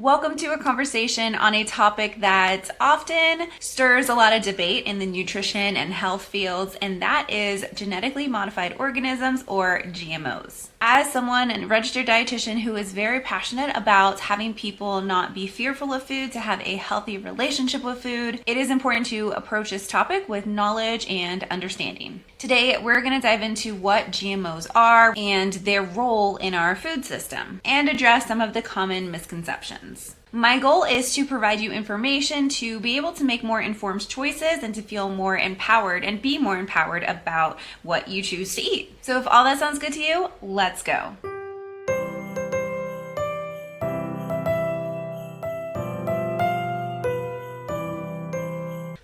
Welcome to a conversation on a topic that often stirs a lot of debate in the nutrition and health fields, and that is genetically modified organisms, or GMOs. As someone, a registered dietitian who is very passionate about having people not be fearful of food, to have a healthy relationship with food, it is important to approach this topic with knowledge and understanding. Today, we're going to dive into what GMOs are and their role in our food system, and address some of the common misconceptions. My goal is to provide you information to be able to make more informed choices and to feel more empowered and be more empowered about what you choose to eat. So if all that sounds good to you, let's go.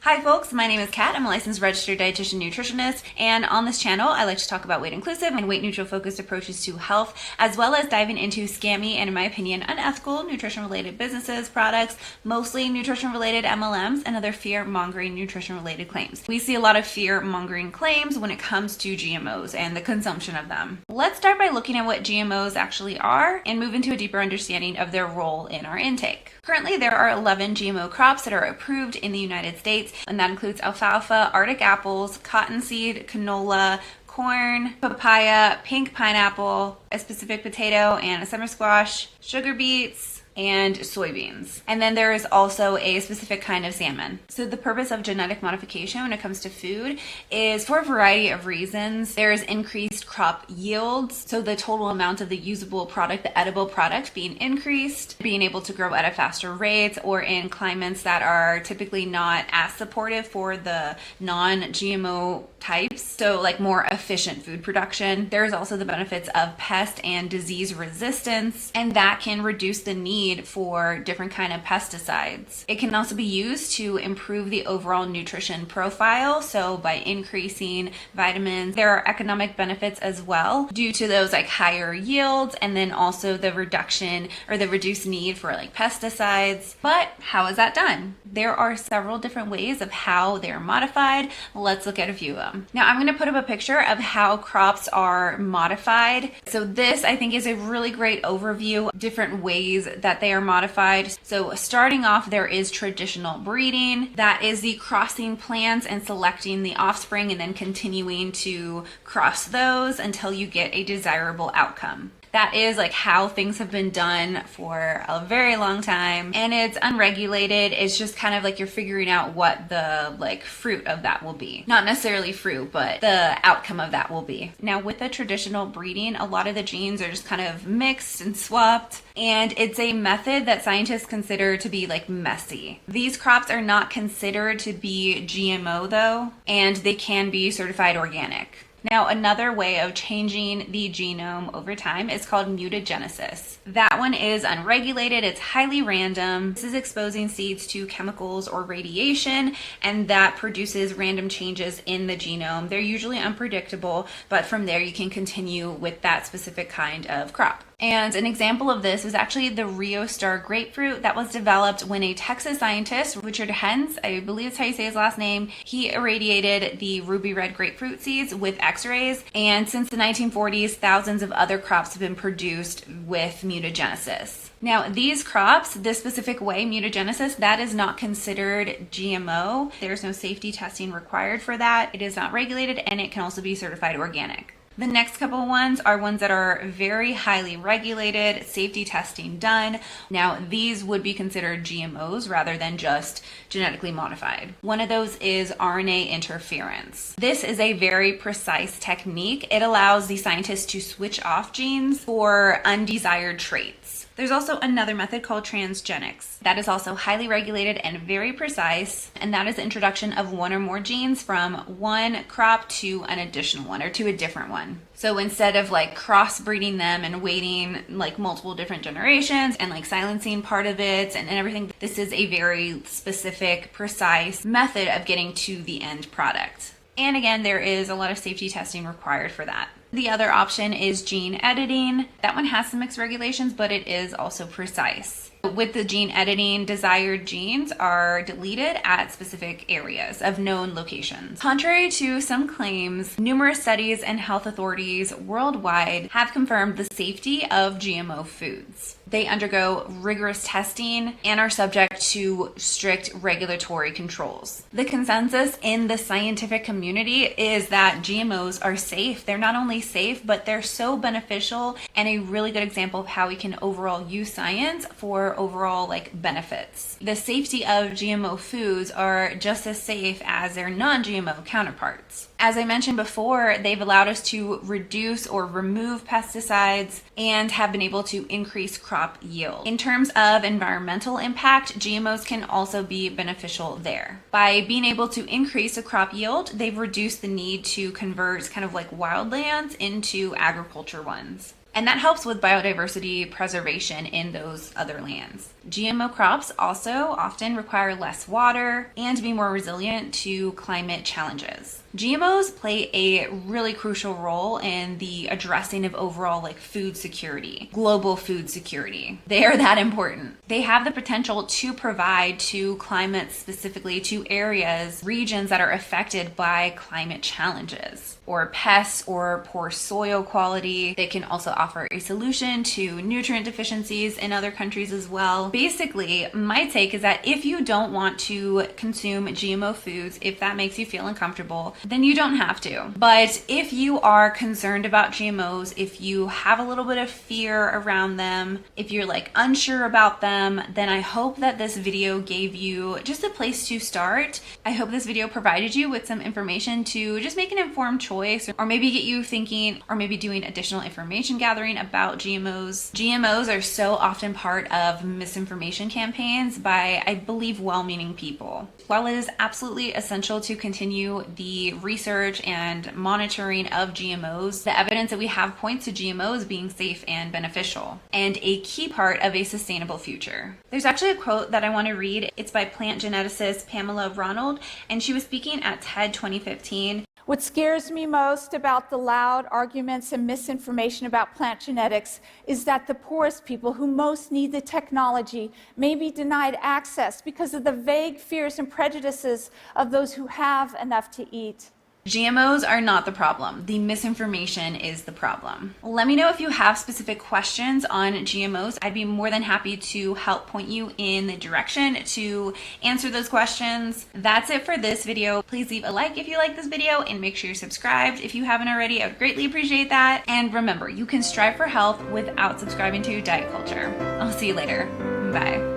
Hi folks, my name is Kat. I'm a licensed registered dietitian nutritionist, and on this channel I like to talk about weight inclusive and weight neutral focused approaches to health, as well as diving into scammy and, in my opinion, unethical nutrition related businesses, products, mostly nutrition related MLMs, and other fear mongering nutrition related claims. We see a lot of fear mongering claims when it comes to GMOs and the consumption of them. Let's start by looking at what GMOs actually are and move into a deeper understanding of their role in our intake. Currently, there are 11 GMO crops that are approved in the United States, and that includes alfalfa, Arctic apples, cottonseed, canola, corn, papaya, pink pineapple, a specific potato and a summer squash, sugar beets, and soybeans. And then there is also a specific kind of salmon. So the purpose of genetic modification when it comes to food is for a variety of reasons. There is increased crop yields, so the total amount of the usable product, the edible product, being increased, being able to grow at a faster rate, or in climates that are typically not as supportive for the non-GMO types, so like more efficient food production. There's also the benefits of pest and disease resistance, and that can reduce the need for different kind of pesticides. It can also be used to improve the overall nutrition profile, so by increasing vitamins. There are economic benefits as well due to those like higher yields, and then also the reduction or the reduced need for like pesticides. But how is that done? There are several different ways of how they're modified. Let's look at a few of them. Now I'm going to put up a picture of how crops are modified. So this, I think, is a really great overview, different ways that they are modified. So starting off, there is traditional breeding. That is the crossing plants and selecting the offspring and then continuing to cross those until you get a desirable outcome. That is like how things have been done for a very long time, and it's unregulated. It's just kind of like you're figuring out what the like fruit of that will be. Not necessarily fruit, but the outcome of that will be. Now with the traditional breeding, a lot of the genes are just kind of mixed and swapped, and it's a method that scientists consider to be like messy. These crops are not considered to be GMO though, and they can be certified organic. Now, another way of changing the genome over time is called mutagenesis. That one is unregulated, it's highly random. This is exposing seeds to chemicals or radiation, and that produces random changes in the genome. They're usually unpredictable, but from there you can continue with that specific kind of crop. And an example of this is actually the Rio Star grapefruit that was developed when a Texas scientist, Richard Hens, I believe that's how you say his last name, he irradiated the ruby red grapefruit seeds with x-rays. And since the 1940s, thousands of other crops have been produced with mutagenesis. Now, these crops, this specific way, mutagenesis, that is not considered GMO. There's no safety testing required for that. It is not regulated, and it can also be certified organic. The next couple ones are ones that are very highly regulated, safety testing done. Now, these would be considered GMOs rather than just genetically modified. One of those is RNA interference. This is a very precise technique. It allows the scientists to switch off genes for undesired traits. There's also another method called transgenics. That is also highly regulated and very precise, and that is the introduction of one or more genes from one crop to an additional one or to a different one. So instead of like crossbreeding them and waiting like multiple different generations and like silencing part of it and everything, this is a very specific, precise method of getting to the end product. And again, there is a lot of safety testing required for that. The other option is gene editing. That one has some mixed regulations, but it is also precise. With the gene editing, desired genes are deleted at specific areas of known locations. Contrary to some claims, numerous studies and health authorities worldwide have confirmed the safety of GMO foods. They undergo rigorous testing and are subject to strict regulatory controls. The consensus in the scientific community is that GMOs are safe. They're not only safe, but they're so beneficial and a really good example of how we can overall use science for overall benefits. The safety of GMO foods are just as safe as their non-GMO counterparts. As I mentioned before, they've allowed us to reduce or remove pesticides and have been able to increase crop yield. In terms of environmental impact, GMOs can also be beneficial there. By being able to increase the crop yield, they've reduced the need to convert kind of like wildlands into agriculture ones. And that helps with biodiversity preservation in those other lands. GMO crops also often require less water and be more resilient to climate challenges. GMOs play a really crucial role in the addressing of overall food security, global food security. They are that important. They have the potential to provide to climates, specifically to areas, regions that are affected by climate challenges or pests or poor soil quality. They can also offer a solution to nutrient deficiencies in other countries as well. Basically, my take is that if you don't want to consume GMO foods, if that makes you feel uncomfortable, then you don't have to. But if you are concerned about GMOs, if you have a little bit of fear around them, if you're unsure about them, then I hope that this video gave you just a place to start. I hope this video provided you with some information to just make an informed choice, or maybe get you thinking, or maybe doing additional information gathering about GMOs. GMOs are so often part of misinformation campaigns by, I believe, well-meaning people. While it is absolutely essential to continue the research and monitoring of GMOs, the evidence that we have points to GMOs being safe and beneficial, and a key part of a sustainable future. There's actually a quote that I want to read. It's by plant geneticist Pamela Ronald, and she was speaking at TED 2015. What scares me most about the loud arguments and misinformation about plant genetics is that the poorest people who most need the technology may be denied access because of the vague fears and prejudices of those who have enough to eat. GMOs are not the problem. The misinformation is the problem. Let me know if you have specific questions on GMOs. I'd be more than happy to help point you in the direction to answer those questions. That's it for this video. Please leave a like if you like this video and make sure you're subscribed if you haven't already. I would greatly appreciate that. And remember, you can strive for health without subscribing to diet culture. I'll see you later. Bye.